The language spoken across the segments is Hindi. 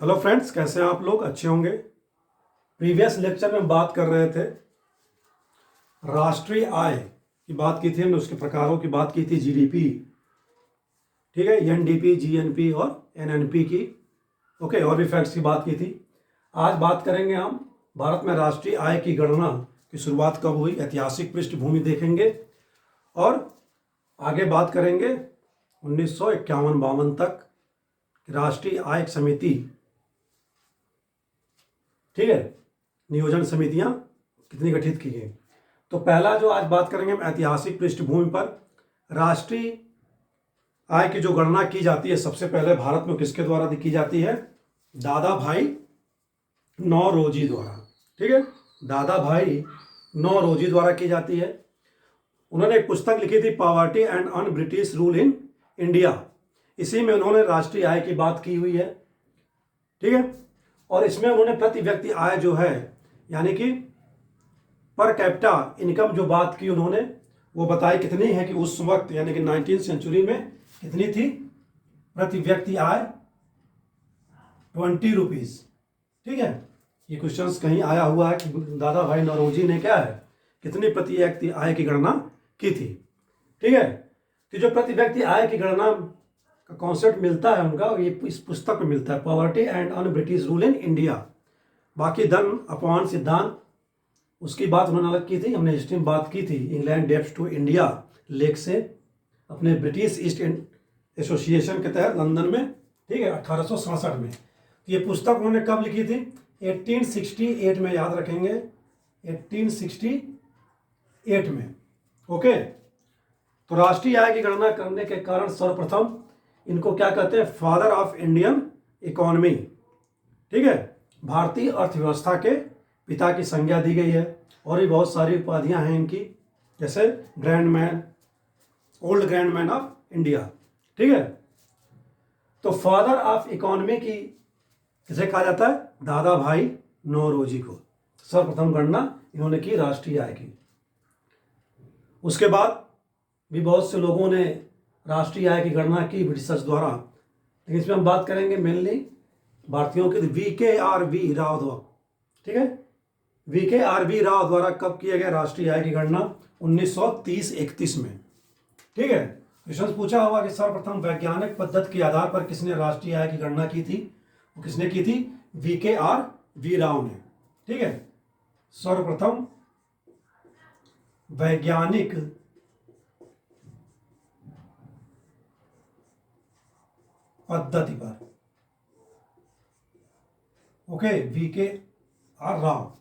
हेलो फ्रेंड्स, कैसे हैं आप लोग? अच्छे होंगे। प्रीवियस लेक्चर में बात कर रहे थे, राष्ट्रीय आय की बात की थी हमने, उसके प्रकारों की बात की थी, जीडीपी, ठीक है, एनडीपी, जीएनपी और एनएनपी की, ओके, और भी फैक्ट्स की बात की थी। आज बात करेंगे हम भारत में राष्ट्रीय आय की गणना की शुरुआत कब हुई, ऐतिहासिक पृष्ठभूमि देखेंगे और आगे बात करेंगे 1951-52 तक राष्ट्रीय आय समिति, ठीक है, नियोजन समितियां कितनी गठित की गई। तो पहला जो आज बात करेंगे हम ऐतिहासिक पृष्ठभूमि पर, राष्ट्रीय आय की जो गणना की जाती है सबसे पहले भारत में किसके द्वारा की जाती है? दादा भाई नौरोजी द्वारा, ठीक है, दादा भाई नौरोजी द्वारा की जाती है। उन्होंने एक पुस्तक लिखी थी, poverty and un British rule in India. इसी में उन्होंने राष्ट्रीय आय की बात की हुई है, ठीक है, और इसमें उन्होंने प्रति व्यक्ति आय जो है, यानी कि पर कैपिटा इनकम जो बात की उन्होंने, वो बताई कितनी है कि उस वक्त यानी कि 19वीं सेंचुरी में कितनी थी प्रति व्यक्ति आय? 20 रुपीज, ठीक है। ये क्वेश्चन कहीं आया हुआ है कि दादा भाई नौरोजी ने क्या है, कितनी प्रति व्यक्ति आय की गणना की थी, ठीक है। तो जो प्रति व्यक्ति आय की गणना का कॉन्सेप्ट मिलता है उनका, ये इस पुस्तक में मिलता है, poverty and un British rule in India. बाकी धन अपमान सिद्धांत, उसकी बात उन्होंने अलग की थी, हमने हिस्ट्री में बात की थी, इंग्लैंड डेप्स टू इंडिया लेख से, अपने ब्रिटिश ईस्ट एसोसिएशन के तहत लंदन में, ठीक है, 1867 में। तो ये पुस्तक उन्होंने कब लिखी थी? 1868 में, याद रखेंगे, 1868 में, ओके। तो राष्ट्रीय आय की गणना करने के कारण सर्वप्रथम इनको क्या कहते हैं? फादर ऑफ इंडियन इकोनॉमी, ठीक है, भारतीय अर्थव्यवस्था के पिता की संज्ञा दी गई है। और भी बहुत सारी उपाधियां हैं इनकी, जैसे grand man, old grand man of India, ठीक है। तो फादर ऑफ इकोनॉमी की किसे कहा जाता है? दादा भाई नौरोजी को। सर्वप्रथम गणना इन्होंने की राष्ट्रीय आय की। उसके बाद भी बहुत से लोगों ने राष्ट्रीय आय की गणना की ब्रिटिशर्स द्वारा, लेकिन इसमें हम बात करेंगे मेनली भारतीयों के, VKRV राव द्वारा, ठीक है, VKRV राव द्वारा कब किया गया राष्ट्रीय आय की गणना? 1930-31 में, ठीक है। क्वेश्चन पूछा हुआ कि सर्वप्रथम वैज्ञानिक पद्धति के आधार पर किसने राष्ट्रीय आय की गणना की थी? वो किसने की थी? VKRV राव ने, ठीक है, सर्वप्रथम वैज्ञानिक पद्धति पर, ओके, VKR राव।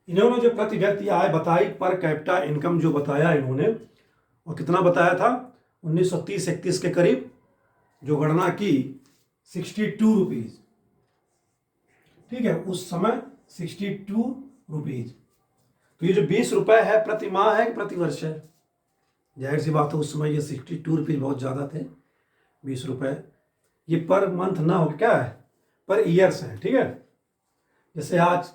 इन्होंने जो प्रति व्यक्ति आय बताई, पर कैपिटा इनकम जो बताया इन्होंने, वो कितना बताया था? 1930-31 के करीब जो गणना की, 62 रुपीज, ठीक है, उस समय 62 रुपीज। तो ये जो 20 रुपए है प्रति माह है कि प्रति वर्ष है? जाहिर सी बात है, उस समय ये 62 रुपीज बहुत ज़्यादा थे, 20 रुपए। ये पर मंथ ना हो, क्या है, पर ईयर्स है, ठीक है। जैसे आज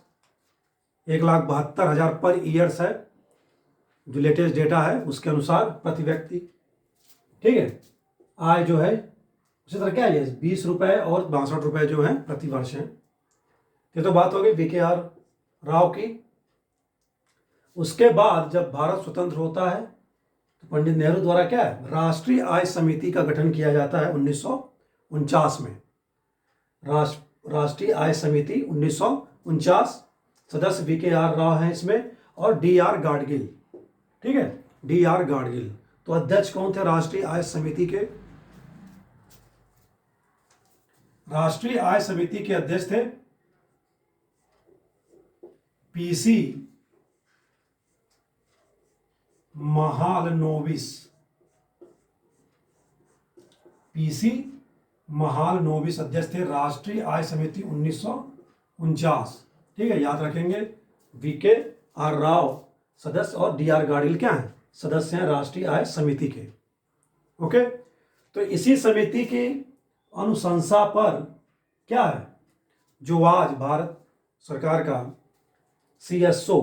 1,72,000 पर ईयर्स है, जो लेटेस्ट डेटा है उसके अनुसार प्रति व्यक्ति, ठीक है, आय जो है। उसी तरह क्या है, 20 रुपए और 62 रुपए जो है प्रति वर्ष है। ये तो बात हो गई VKR राव की। उसके बाद जब भारत स्वतंत्र होता है तो पंडित नेहरू द्वारा क्या है, राष्ट्रीय आय समिति का गठन किया जाता है 1949 में। राष्ट्रीय आय समिति 1949, सदस्य VKR राव हैं इसमें, और DR गाडगिल, ठीक है, DR गाडगिल। तो अध्यक्ष कौन थे राष्ट्रीय आय समिति के? राष्ट्रीय आय समिति के अध्यक्ष थे PC महालनोबिस, PC महालनोबिस अध्यक्ष थे राष्ट्रीय आय समिति 1949, ठीक है, याद रखेंगे। VKR राव सदस्य और DR गाडगिल क्या हैं? सदस्य हैं राष्ट्रीय आय समिति के, ओके। तो इसी समिति की अनुशंसा पर क्या है, जो आज भारत सरकार का CSO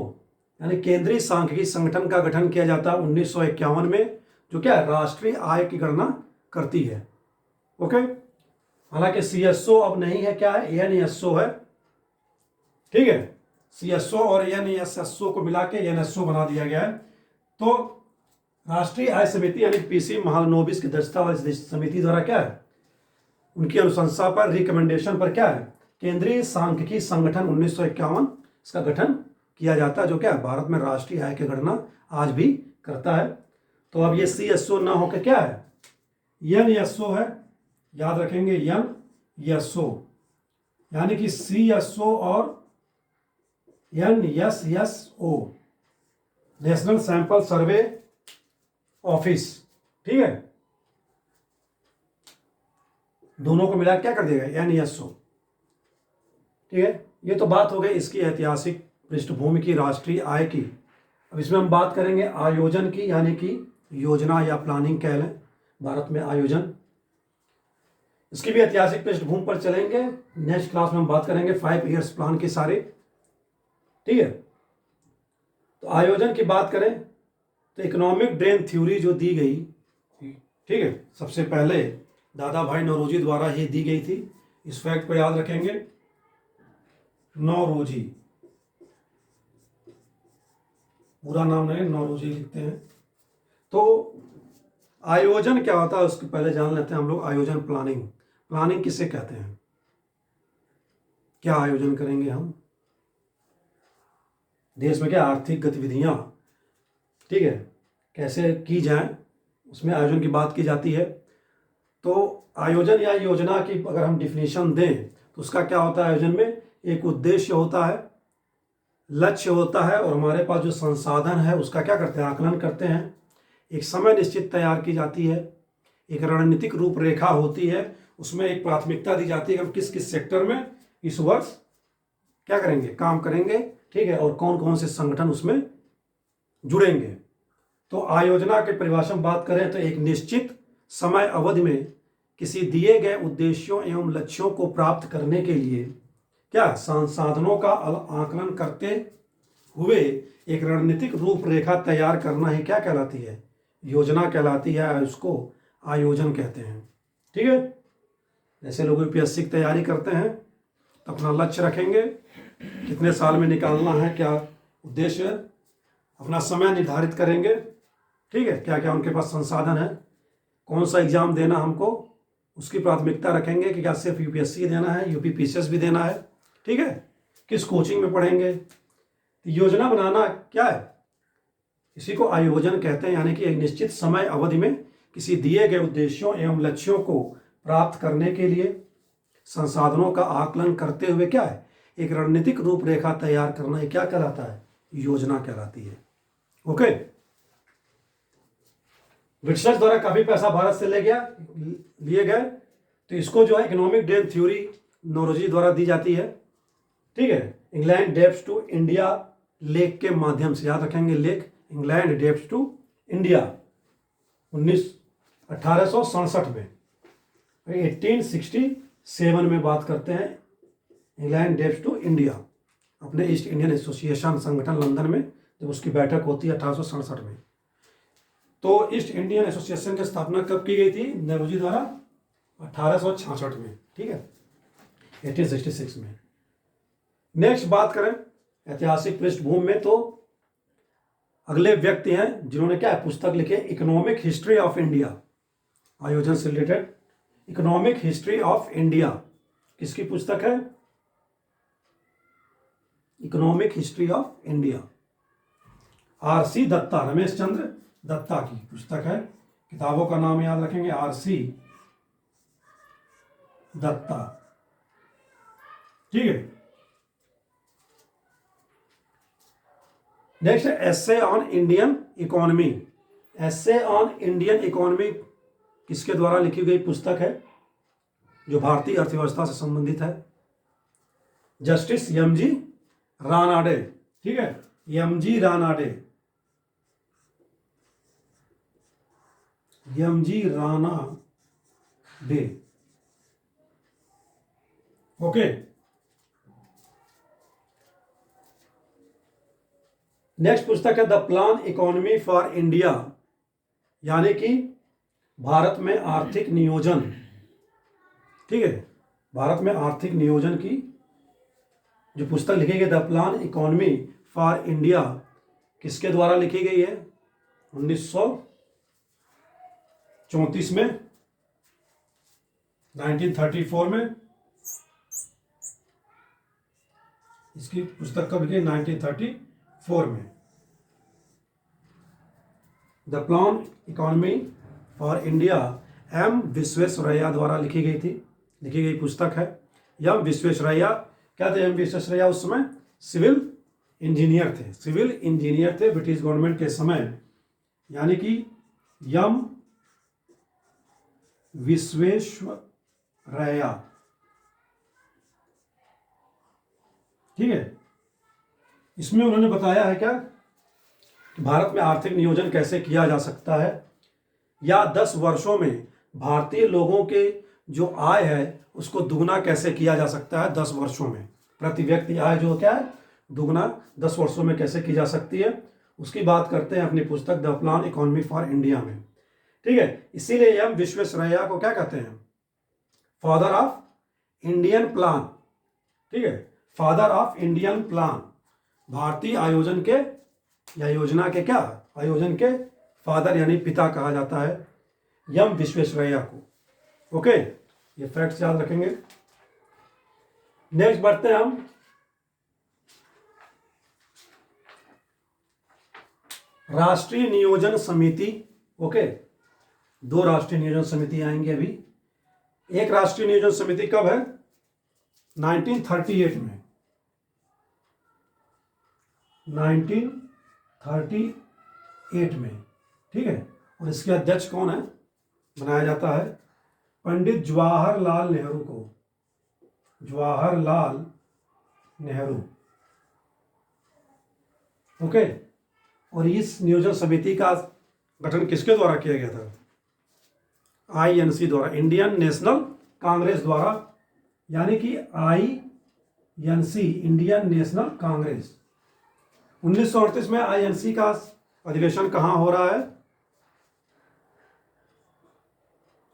यानी केंद्रीय सांख्यिकी संगठन का गठन किया जाता है 1951 में, जो क्या है, राष्ट्रीय आय की गणना करती है, ओके। हालांकि CSO अब नहीं है, क्या है, NSO है। ठीक है, CSO और NSSO को मिला के NSO बना दिया गया है। तो राष्ट्रीय आय समिति यानी PC महालनोबिस की अध्यक्षता वाली समिति द्वारा क्या है, उनकी अनुशंसा पर, रिकमेंडेशन पर क्या है, केंद्रीय सांख्यिकी संगठन 1951 इसका गठन किया जाता है, जो क्या है, भारत में राष्ट्रीय आय की गणना आज भी करता है। तो अब ये CSO ना होकर क्या है, NSO है, याद रखेंगे, NSO, यानी कि CSO और NSSO, national sample survey office. ठीक है, दोनों को मिला क्या कर दिया गया, NSO। ठीक है, ये तो बात हो गई इसकी ऐतिहासिक पृष्ठभूमि की, राष्ट्रीय आय की। अब इसमें हम बात करेंगे आयोजन की, यानी कि योजना या प्लानिंग कह लें, भारत में आयोजन, इसकी भी ऐतिहासिक पृष्ठभूमि पर चलेंगे। नेक्स्ट क्लास में हम बात करेंगे 5 ईयर्स प्लान की सारे। ठीक है, तो आयोजन की बात करें तो इकोनॉमिक ड्रेन थ्योरी जो दी गई, ठीक है, सबसे पहले दादा भाई नौरोजी द्वारा ही दी गई थी। इस फैक्ट को याद रखेंगे, नौरोजी, पूरा नाम नहीं, नौरोजी लिखते हैं। तो आयोजन क्या होता है उसके पहले जान लेते हैं हम लोग। आयोजन, प्लानिंग, प्लानिंग किसे कहते हैं, क्या आयोजन करेंगे हम, देश में क्या आर्थिक गतिविधियां, ठीक है, कैसे की जाए, उसमें आयोजन की बात की जाती है। तो आयोजन या योजना की अगर हम डिफिनीशन दें तो उसका क्या होता है, आयोजन में एक उद्देश्य होता है, लक्ष्य होता है, और हमारे पास जो संसाधन है उसका क्या करते हैं, आकलन करते हैं। एक समय निश्चित तैयार की जाती है, एक रणनीतिक रूपरेखा होती है, उसमें एक प्राथमिकता दी जाती है कि हम किस किस सेक्टर में इस वर्ष क्या करेंगे, काम करेंगे। ठीक है, और कौन कौन से संगठन उसमें जुड़ेंगे। तो आयोजना के परिभाषा में बात करें तो एक निश्चित समय अवधि में किसी दिए गए उद्देश्यों एवं लक्ष्यों को प्राप्त करने के लिए क्या संसाधनों का आकलन करते हुए एक रणनीतिक रूपरेखा तैयार करना ही क्या कहलाती है, योजना कहलाती है, उसको आयोजन कहते हैं। ठीक है, जैसे लोग UPSC की तैयारी करते हैं तो अपना लक्ष्य रखेंगे, कितने साल में निकालना है, क्या उद्देश्य, अपना समय निर्धारित करेंगे। ठीक है, क्या क्या उनके पास संसाधन है, कौन सा एग्जाम देना हमको, उसकी प्राथमिकता रखेंगे कि क्या सिर्फ UPSC देना है, UPPCS भी देना है। ठीक है, किस कोचिंग में पढ़ेंगे। योजना बनाना क्या है, इसी को आयोजन कहते हैं, यानी कि एक निश्चित समय अवधि में किसी दिए गए उद्देश्यों एवं लक्ष्यों को प्राप्त करने के लिए संसाधनों का आकलन करते हुए क्या है, एक रणनीतिक रूपरेखा तैयार करना, ये क्या कहलाता है, योजना कहलाती है। ओके, ब्रिटिशर्स द्वारा काफी पैसा भारत से लिए गए, तो इसको जो है इकोनॉमिक ड्रेन थ्योरी नौरोजी द्वारा दी जाती है। ठीक है, इंग्लैंड डेब्ट्स टू इंडिया लेख के माध्यम से, याद रखेंगे लेख, इंग्लैंड डेब्ट्स टू इंडिया 1867 में, 1867 में बात करते हैं, इंग्लैंड डेब्ट्स टू इंडिया, अपने ईस्ट इंडियन एसोसिएशन संगठन लंदन में जब उसकी बैठक होती है 1867 में। तो ईस्ट इंडियन एसोसिएशन की स्थापना कब की गई थी, नौरोजी द्वारा, 1866 में। ठीक है, 1866 में। नेक्स्ट बात करें ऐतिहासिक पृष्ठभूमि में, तो अगले व्यक्ति हैं जिन्होंने क्या पुस्तक लिखे, इकोनॉमिक हिस्ट्री ऑफ इंडिया, आयोजन से related economic history of India, किसकी पुस्तक है, economic history of India, RC Datta, Ramesh Chandra Datta की पुस्तक है। किताबों का नाम याद रखेंगे, RC दत्ता। ठीक है, नेक्स्ट है essay on Indian economy. Essay on Indian economy किसके द्वारा लिखी गई पुस्तक है, जो भारतीय अर्थव्यवस्था से संबंधित है, जस्टिस MG रानाडे। ठीक है, MG Ranade, MG Ranade. Okay, next पुस्तक है the plan economy for India, यानी कि भारत में आर्थिक नियोजन, ठीक है। भारत में आर्थिक नियोजन की जो पुस्तक लिखी गई, the plan economy for India, किसके द्वारा लिखी गई है? 1934 में, 1934 में। इसकी पुस्तक कब लिखी? 1934 में। The plan economy for India M Visvesvaraya द्वारा लिखी गई पुस्तक है। एम विश्वेश्वरैया क्या थे? एम विश्वेश्वरैया उस समय सिविल इंजीनियर थे ब्रिटिश गवर्नमेंट के समय, यानी कि एम विश्वेश्वरैया, ठीक है। इसमें उन्होंने बताया है क्या कि भारत में आर्थिक नियोजन कैसे किया जा सकता है, या 10 वर्षों में भारतीय लोगों के जो आय है उसको दुगना कैसे किया जा सकता है 10 वर्षों में। प्रति व्यक्ति आय जो क्या है दुगना 10 वर्षों में कैसे की जा सकती है, उसकी बात करते हैं अपनी पुस्तक the plan economy for India में, ठीक है। इसीलिए एम विश्वेश्वरैया को क्या कहते हैं? फादर ऑफ इंडियन प्लान, ठीक है, फादर ऑफ इंडियन प्लान, भारतीय आयोजन के या योजना के क्या? आयोजन के फादर यानी पिता कहा जाता है एम विश्वेश्वरैया को। ओके, ये फैक्ट्स याद रखेंगे। नेक्स्ट बढ़ते हैं हम राष्ट्रीय नियोजन समिति। ओके, 2 राष्ट्रीय नियोजन समिति आएंगे अभी। एक राष्ट्रीय नियोजन समिति कब है? 1938 में, 1938 में, ठीक है। और इसके अध्यक्ष कौन है? बनाया जाता है पंडित जवाहरलाल नेहरू को, जवाहरलाल नेहरू। ओके, और इस नियोजन समिति का गठन किसके द्वारा किया गया था? आईएनसी द्वारा, इंडियन नेशनल कांग्रेस द्वारा, यानी कि आईएनसी, इंडियन नेशनल कांग्रेस। 1938 में आईएनसी का अधिवेशन कहाँ हो रहा है?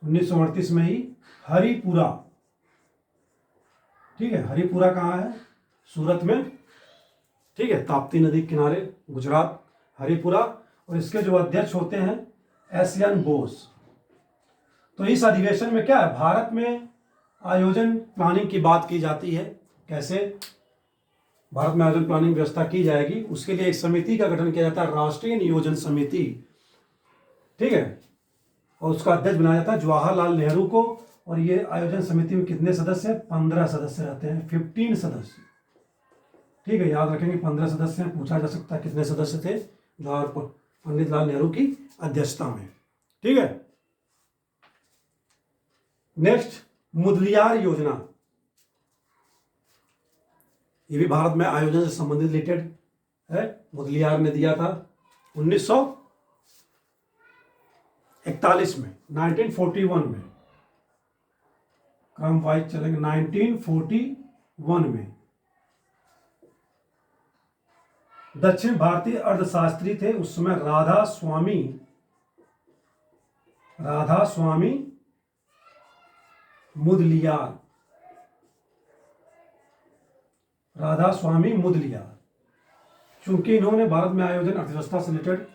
1938 में ही हरिपुरा, ठीक है। हरिपुरा कहाँ है? सूरत में, ठीक है, ताप्ती नदी किनारे, गुजरात, हरिपुरा। और इसके जो अध्यक्ष होते हैं एसएन बोस। तो इस अधिवेशन में क्या है? भारत में आयोजन प्लानिंग की बात की जाती है, कैसे भारत में आयोजन प्लानिंग व्यवस्था की जाएगी, उसके लिए एक समिति का गठन किया जाता है, राष्ट्रीय नियोजन समिति, ठीक है। और उसका अध्यक्ष बनाया जाता है जवाहरलाल नेहरू को। और ये आयोजन समिति में कितने सदस्य हैं? 15 सदस्य रहते हैं, 15 सदस्य, ठीक है, याद रखेंगे 15 सदस्य हैं। पूछा जा सकता है कितने सदस्य थे पंडित लाल नेहरू की अध्यक्षता में, ठीक है। नेक्स्ट, मुदलियार योजना, ये भी भारत में आयोजन से संबंधित रिलेटेड है। मुदलियार ने दिया था 1941 में, 1941 में, क्रम वाइज चलेंगे, 1941 में। दक्षिण भारतीय अर्थशास्त्री थे उस समय राधा स्वामी मुदलियार, राधा स्वामी मुदलियार। चूंकि इन्होंने भारत में आयोजन अर्थव्यवस्था से रिलेटेड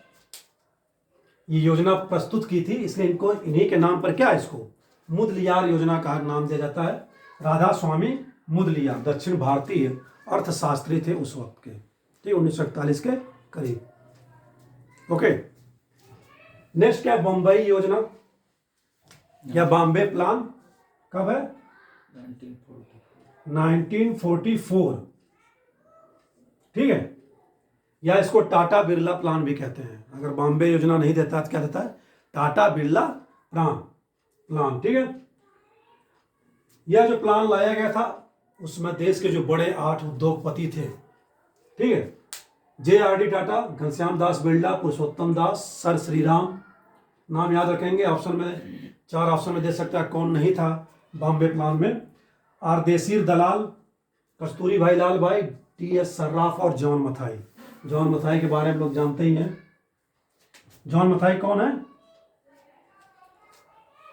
ये योजना प्रस्तुत की थी, इसलिए इनको इन्हीं के नाम पर क्या है, इसको मुदलियार योजना का नाम दिया जाता है। राधा स्वामी मुदलियार दक्षिण भारतीय अर्थशास्त्री थे उस वक्त के, ठीक, 1941 के करीब। ओके, नेक्स्ट क्या? बम्बई योजना या बॉम्बे प्लान कब है? 1944, ठीक है, या इसको टाटा बिरला प्लान भी कहते हैं। अगर बॉम्बे योजना नहीं देता तो क्या देता है? टाटा बिरला प्लान, ठीक है। यह जो प्लान लाया गया था उसमें देश के जो बड़े 8 उद्योगपति थे, ठीक है, JRD टाटा, घनश्याम दास बिरला, पुरुषोत्तम दास, सर श्रीराम, नाम याद रखेंगे। ऑप्शन में 4 ऑप्शन में दे सकता है कौन नहीं था बॉम्बे प्लान में? आरदेशीर दलाल, कस्तूरी भाई लाल भाई, TS सर्राफ और जॉन मथाई। जॉन मथाई के बारे में लोग जानते ही हैं। जॉन मथाई कौन है?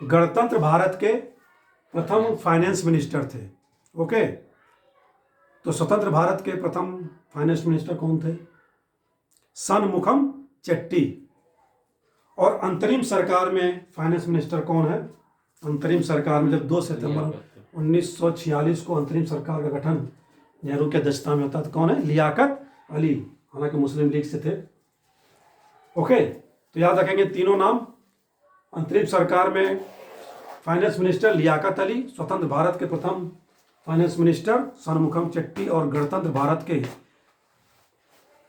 गणतंत्र भारत के प्रथम फाइनेंस मिनिस्टर थे। ओके, तो स्वतंत्र भारत के प्रथम फाइनेंस मिनिस्टर कौन थे? सनमुखम चेट्टी। और अंतरिम सरकार में फाइनेंस मिनिस्टर कौन है? अंतरिम सरकार में जब 2 सितंबर 1946 को अंतरिम सरकार का गठन नेहरू के अध्यक्षता में होता है तो कौन है? लियाकत अली, हालांकि मुस्लिम लीग से थे। ओके, तो याद रखेंगे तीनों नाम। अंतरिम सरकार में फाइनेंस मिनिस्टर लियाकत अली, स्वतंत्र भारत के प्रथम फाइनेंस मिनिस्टर सनमुखम चेट्टी और गणतंत्र भारत के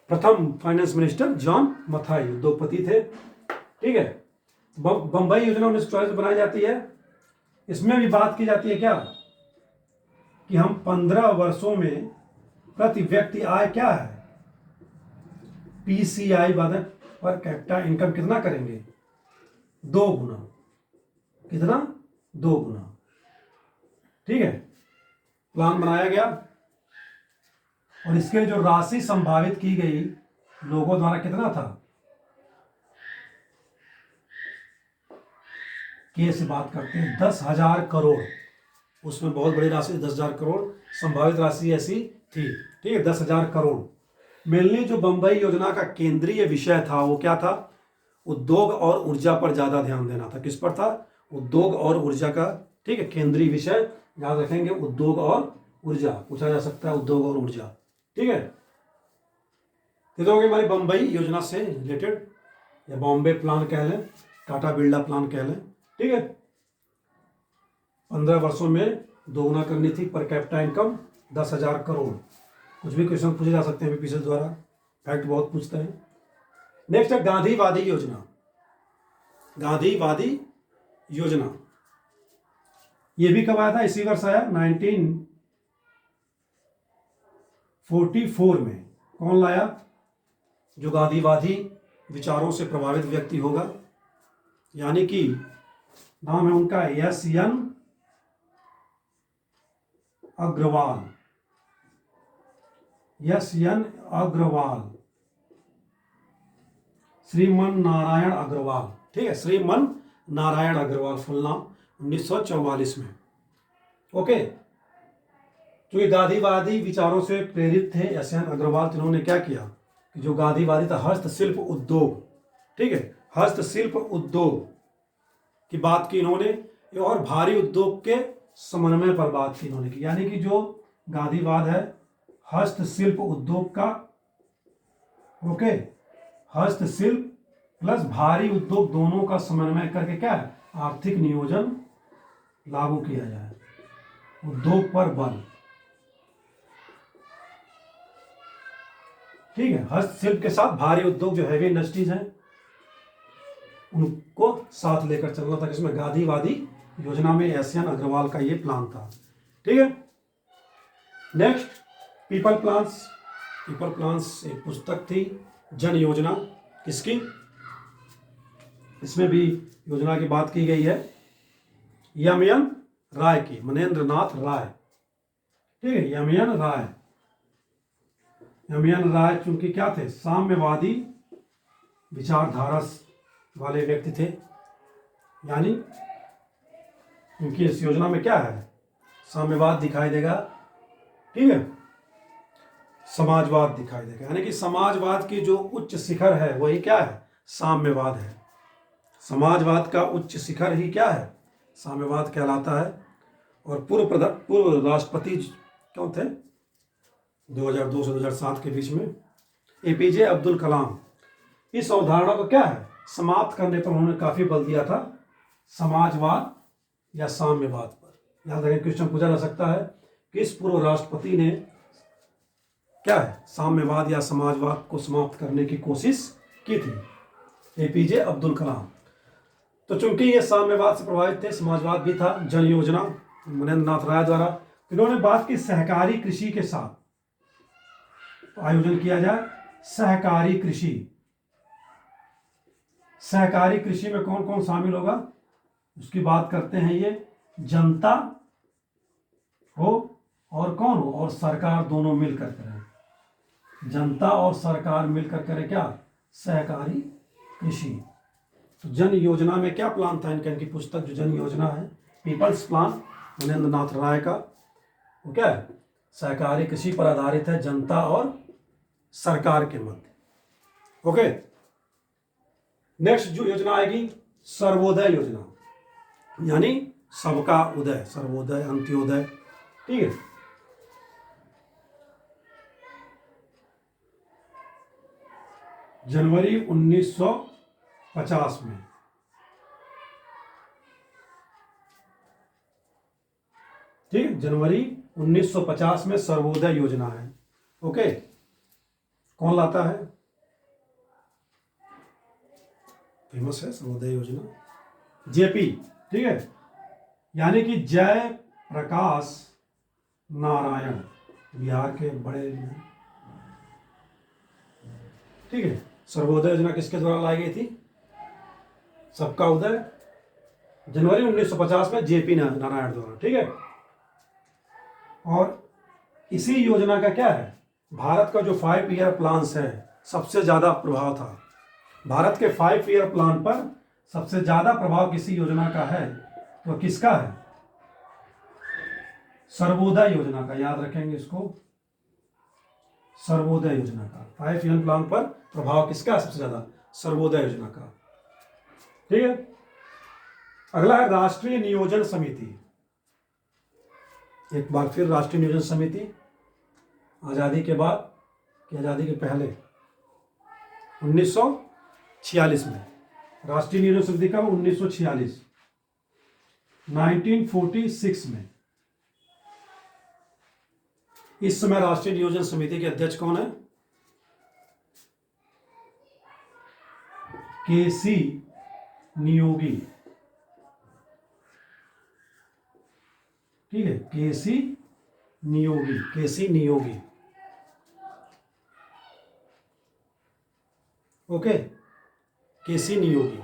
प्रथम फाइनेंस मिनिस्टर जॉन मथाई, उद्योगपति थे। ठीक है, बंबई योजना 1944 में बनाई जाती है। इसमें भी बात की जाती है क्या कि हम 15 वर्षों में प्रति व्यक्ति आय क्या है, पीसीआई पर कैपिटा इनकम कितना करेंगे? 2 गुना। कितना? 2 गुना। ठीक है, प्लान बनाया गया और इसके जो राशि संभावित की गई लोगों द्वारा कितना था? के से बात करते हैं 10,000 करोड़। उसमें बहुत बड़ी राशि 10,000 करोड़ संभावित राशि ऐसी थी। ठीक है, 10,000 करोड़। मेनली जो बंबई योजना का केंद्रीय विषय था वो क्या था? उद्योग और ऊर्जा पर ज्यादा ध्यान देना था। किस पर था? उद्योग और ऊर्जा का। ठीक है, केंद्रीय विषय याद रखेंगे, उद्योग और ऊर्जा। पूछा जा सकता है उद्योग और ऊर्जा। ठीक है, ये तो हो गई हमारी बंबई योजना से रिलेटेड, या बॉम्बे प्लान कह लें, टाटा बिरला प्लान कह लें। ठीक है, 15 वर्षों में दोगुना करनी थी पर कैपिटा इनकम 10,000 करोड़। कुछ भी क्वेश्चन पूछे जा सकते हैं बीपीएससी द्वारा, फैक्ट बहुत पूछते हैं। नेक्स्ट है गांधीवादी योजना। गांधीवादी योजना ये भी कब आया था? इसी वर्ष आया, 1944 में। कौन लाया? जो गांधीवादी विचारों से प्रभावित व्यक्ति होगा, यानी कि नाम है उनका एस.एन. अग्रवाल। एस.एन. अग्रवाल, श्रीमन नारायण अग्रवाल। ठीक है, श्रीमन नारायण अग्रवाल फुल नाम, 1944 में। ओके, तो ये गांधीवादी विचारों से प्रेरित थे एस.एन. अग्रवाल, जिन्होंने क्या किया कि जो गांधीवादी था हस्तशिल्प उद्योग। ठीक है, हस्तशिल्प उद्योग की बात की इन्होंने, और भारी उद्योग के समन्वय पर बात की इन्होंने की। यानी कि जो गांधीवाद है हस्तशिल्प उद्योग का, ओके, हस्तशिल्प प्लस भारी उद्योग दोनों का समन्वय करके क्या है? आर्थिक नियोजन लागू किया जाए, उद्योग पर बल। ठीक है, हस्तशिल्प के साथ भारी उद्योग जो हैवी इंडस्ट्रीज हैं उनको साथ लेकर चलना था। इसमें गांधीवादी योजना में एस.एन. अग्रवाल का ये प्लान था। ठीक है, next people plans. People plans एक पुस्तक थी, जन योजना। किसकी? इसमें भी योजना की बात की गई है, एम.एन. राय की, मनेन्द्र नाथ राय। ठीक है, एम.एन. राय। एम.एन. राय चूंकि क्या थे? साम्यवादी विचारधारा वाले व्यक्ति थे, यानी उनकी इस योजना में क्या है? साम्यवाद दिखाई देगा। ठीक है, समाजवाद दिखाई देगा, यानी कि समाजवाद की जो उच्च शिखर है वही क्या है? साम्यवाद है। समाजवाद का उच्च शिखर ही क्या है? साम्यवाद कहलाता है। और पूर्व राष्ट्रपति कौन थे 2002 से 2007 के बीच में? एपीजे अब्दुल कलाम। इस अवधारणा को क्या है? समाप्त करने पर उन्होंने काफी बल दिया था, समाजवाद या साम्यवाद पर। याद रखें, क्वेश्चन पूछा जा सकता है किस पूर्व राष्ट्रपति ने क्या है? साम्यवाद या समाजवाद को समाप्त करने की कोशिश की थी? एपीजे अब्दुल कलाम। तो चूंकि ये साम्यवाद से प्रभावित थे, समाजवाद भी था। जन योजना मनेन्द्र नाथ राय द्वारा, इन्होंने बात की सहकारी कृषि के साथ आयोजन किया जाए। सहकारी कृषि, सहकारी कृषि में कौन कौन शामिल होगा उसकी बात करते हैं। ये जनता हो और कौन हो? और सरकार, दोनों मिलकर करें। जनता और सरकार मिलकर करें क्या? सहकारी कृषि। तो जन योजना में क्या प्लान था इनका? इनकी पुस्तक जो जन योजना है, पीपल्स प्लान, महेंद्र नाथ राय का। वो क्या है? सहकारी कृषि पर आधारित है, जनता और सरकार के मध्य। ओके, नेक्स्ट जो योजना आएगी सर्वोदय योजना, यानी सबका उदय, सर्वोदय, अंत्योदय। ठीक है, जनवरी 1950 में। ठीक है, जनवरी 1950 में सर्वोदय योजना है। ओके, कौन लाता है? फेमस है सर्वोदय योजना, जेपी। ठीक है, यानी कि जय प्रकाश नारायण, बिहार के बड़े। ठीक है, सर्वोदय योजना किसके द्वारा लाई गई थी? सबका उदय, जनवरी 1950 में जेपी नारायण द्वारा। ठीक है, और इसी योजना का क्या है, भारत का जो 5 ईयर प्लान है सबसे ज्यादा प्रभाव था। भारत के 5 ईयर प्लान पर सबसे ज्यादा प्रभाव किसी योजना का है तो किसका है? सर्वोदय योजना का। याद रखेंगे इसको, सर्वोदय योजना का। 5 ईयर प्लान पर प्रभाव किसका सबसे ज्यादा? सर्वोदय योजना का। ठीक है, अगला है राष्ट्रीय नियोजन समिति। एक बार फिर राष्ट्रीय नियोजन समिति, आजादी के बाद कि आजादी के पहले? 1946 में। राष्ट्रीय नियोजन समिति कब? 1946, 1946 में। इस समय राष्ट्रीय नियोजन समिति के अध्यक्ष कौन है? केसी नियोगी। ठीक है, केसी नियोगी, केसी नियोगी। ओके, केसी नियोगी।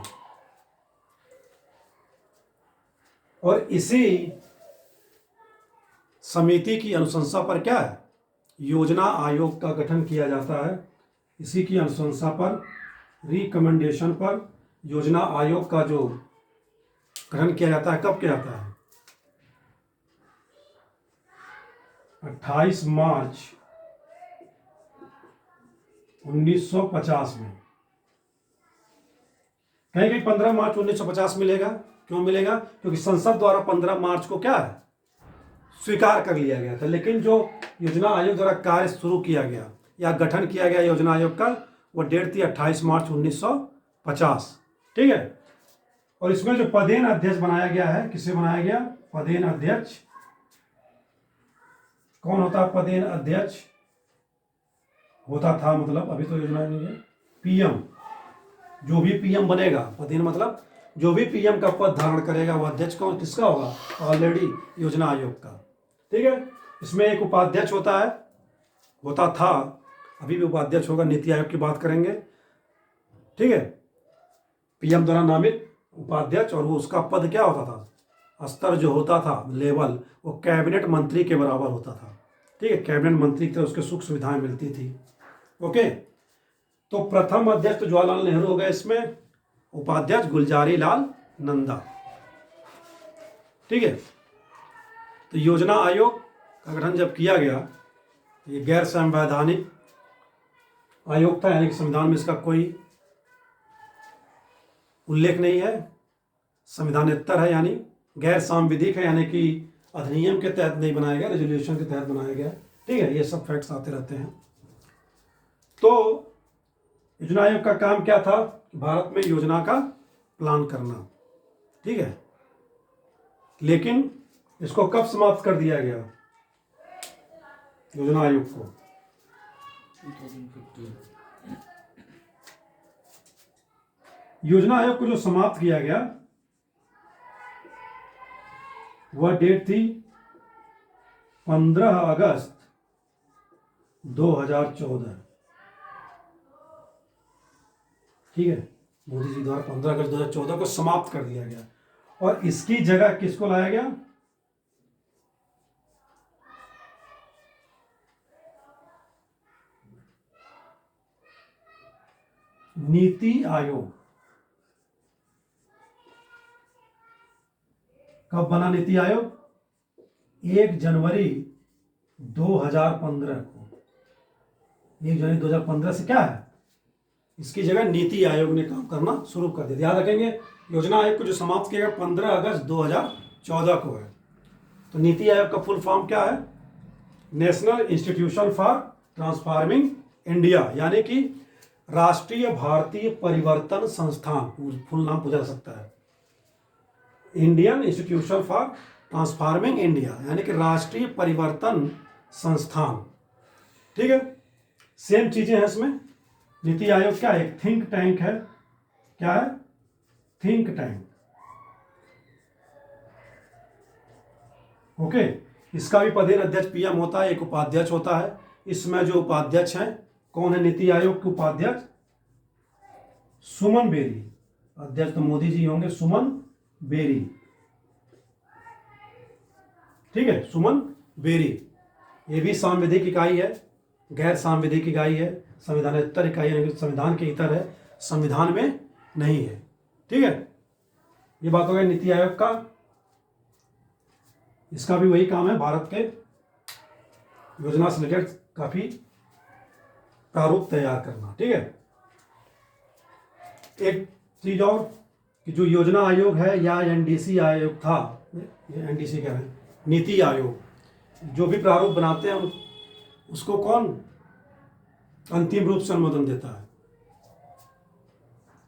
और इसी समिति की अनुशंसा पर क्या है? योजना आयोग का गठन किया जाता है। इसी की अनुशंसा पर, रिकमेंडेशन पर योजना आयोग का जो गठन किया जाता है, कब किया जाता है? 28 मार्च 1950 में। कहीं कहीं 15 मार्च 1950 मिलेगा। क्यों मिलेगा? क्योंकि संसद द्वारा 15 मार्च को क्या है? स्वीकार कर लिया गया था। लेकिन जो योजना आयोग द्वारा कार्य शुरू किया गया या गठन किया गया योजना आयोग का, वो डेट थी 28 मार्च 1950। ठीक है, और इसमें जो पदेन अध्यक्ष बनाया गया है, किसे बनाया गया? पदेन अध्यक्ष। कौन होता है पदेन अध्यक्ष? होता था मतलब, अभी तो योजना नहीं है। पीएम, जो भी पीएम बनेगा, पदेन मतलब जो भी पीएम का पद धारण करेगा वो अध्यक्ष कौन किसका होगा? ऑलरेडी योजना आयोग का। ठीक है, इसमें एक उपाध्यक्ष होता है, होता था, अभी भी उपाध्यक्ष होगा, नीति आयोग की बात करेंगे। ठीक है, पीएम द्वारा नामित उपाध्यक्ष, और वो उसका पद क्या होता था? स्तर जो होता था, लेवल, वो कैबिनेट मंत्री के बराबर होता था। ठीक है, कैबिनेट मंत्री की तरह उसके सुख सुविधाएं मिलती थी। ओके, तो प्रथम अध्यक्ष तो जवाहरलाल नेहरू हो गए, इसमें उपाध्यक्ष गुलजारी लाल नंदा। ठीक है, तो योजना आयोग का गठन जब किया गया, ये गैर संवैधानिक आयोग था, यानी कि संविधान में इसका कोई उल्लेख नहीं है, संविधानेतर है, यानी गैर सांविधिक है, यानी कि अधिनियम के तहत नहीं बनाया गया, रेजोल्यूशन के तहत बनाया गया। ठीक है, ये सब फैक्ट्स आते रहते हैं। तो योजना आयोग का काम क्या था? भारत में योजना का प्लान करना। ठीक है, लेकिन इसको कब समाप्त कर दिया गया योजना आयोग को? 2015। योजना आयोग को जो समाप्त किया गया वह डेट थी 15 अगस्त 2014। ठीक है, मोदी जी द्वारा 15 अगस्त 2014 को समाप्त कर दिया गया। और इसकी जगह किसको लाया गया? नीति आयोग। कब बना नीति आयोग? 1 जनवरी 2015 को, 1 जनवरी 2015 से क्या है, इसकी जगह नीति आयोग ने काम करना शुरू कर दिया। याद रखेंगे योजना आयोग को जो समाप्त किया गया 15 अगस्त 2014 को है। तो नीति आयोग का फुल फॉर्म क्या है, national institution for transforming India, यानी कि राष्ट्रीय भारतीय परिवर्तन संस्थान, फुल नाम पूछा जा सकता है, Indian institution for transforming India, यानी कि राष्ट्रीय परिवर्तन संस्थान। ठीक है, सेम चीजें हैं इसमें। नीति आयोग क्या है, एक थिंक टैंक है। क्या है, थिंक टैंक। ओके, इसका भी पदेन अध्यक्ष पीएम होता है, एक उपाध्यक्ष होता है। इसमें जो उपाध्यक्ष हैं, कौन है नीति आयोग के उपाध्यक्ष, सुमन बेरी। अध्यक्ष तो मोदी जी होंगे, सुमन बेरी। ठीक है, सुमन बेरी। ये भी सांविधिक इकाई है, गैर सांविधिक इकाई है, संविधानेतर इकाई है, संविधान के इतर है, संविधान में नहीं है। ठीक है, ये बात हो गई नीति आयोग का। इसका भी वही काम है, भारत के योजना से रिलेटेड काफी प्रारूप तैयार करना। ठीक है, एक चीज और कि जो योजना आयोग है या एनडीसी आयोग था, एनडीसी कह रहे हैं, नीति आयोग, जो भी प्रारूप बनाते हैं उसको कौन अंतिम रूप से अनुमोदन देता है,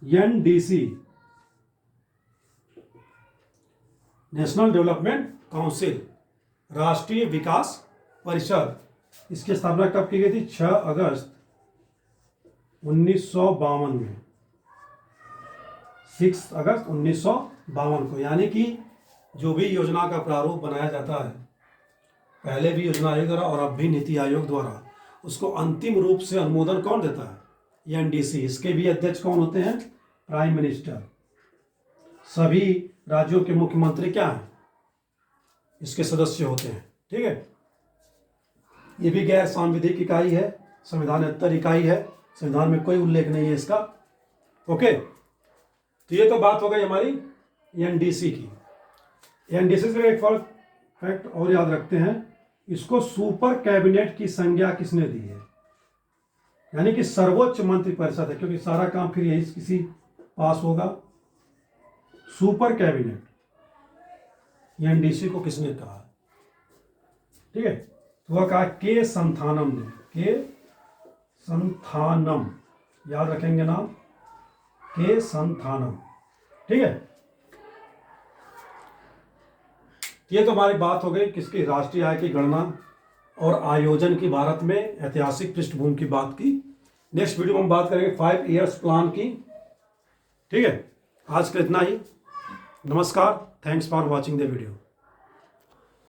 एनडीसी, नेशनल डेवलपमेंट काउंसिल, राष्ट्रीय विकास परिषद। इसकी स्थापना कब की गई थी, 6 अगस्त 1952 में, 6 अगस्त 1952 को। यानी कि जो भी योजना का प्रारूप बनाया जाता है, पहले भी योजना आयोग द्वारा और अब भी नीति आयोग द्वारा, उसको अंतिम रूप से अनुमोदन कौन देता है, एनडीसी। इसके भी अध्यक्ष कौन होते हैं, प्राइम मिनिस्टर। सभी राज्यों के मुख्यमंत्री क्या हैं, इसके सदस्य होते हैं। ठीक है, ये भी गैर सांविधिक इकाई है, संविधानेतर इकाई है, संविधान में कोई उल्लेख नहीं है इसका। ओके, तो ये तो बात हो गई हमारी एनडीसी की। एनडीसी से एक फैक्ट और याद रखते हैं, इसको सुपर कैबिनेट की संज्ञा किसने दी है, यानी कि सर्वोच्च मंत्री परिषद है, क्योंकि सारा काम फिर यही किसी पास होगा। सुपर कैबिनेट एनडीसी को किसने कहा, ठीक है, तो वह कहा के संथानम ने, के संथानम, याद रखेंगे नाम, के संथानम। ठीक है, ये तो हमारी बात हो गई किसकी, राष्ट्रीय आय की गणना और आयोजन की, भारत में ऐतिहासिक पृष्ठभूमि की बात की। नेक्स्ट वीडियो में हम बात करेंगे 5 ईयर्स प्लान की। ठीक है, आज का इतना ही। नमस्कार, thanks for watching the video.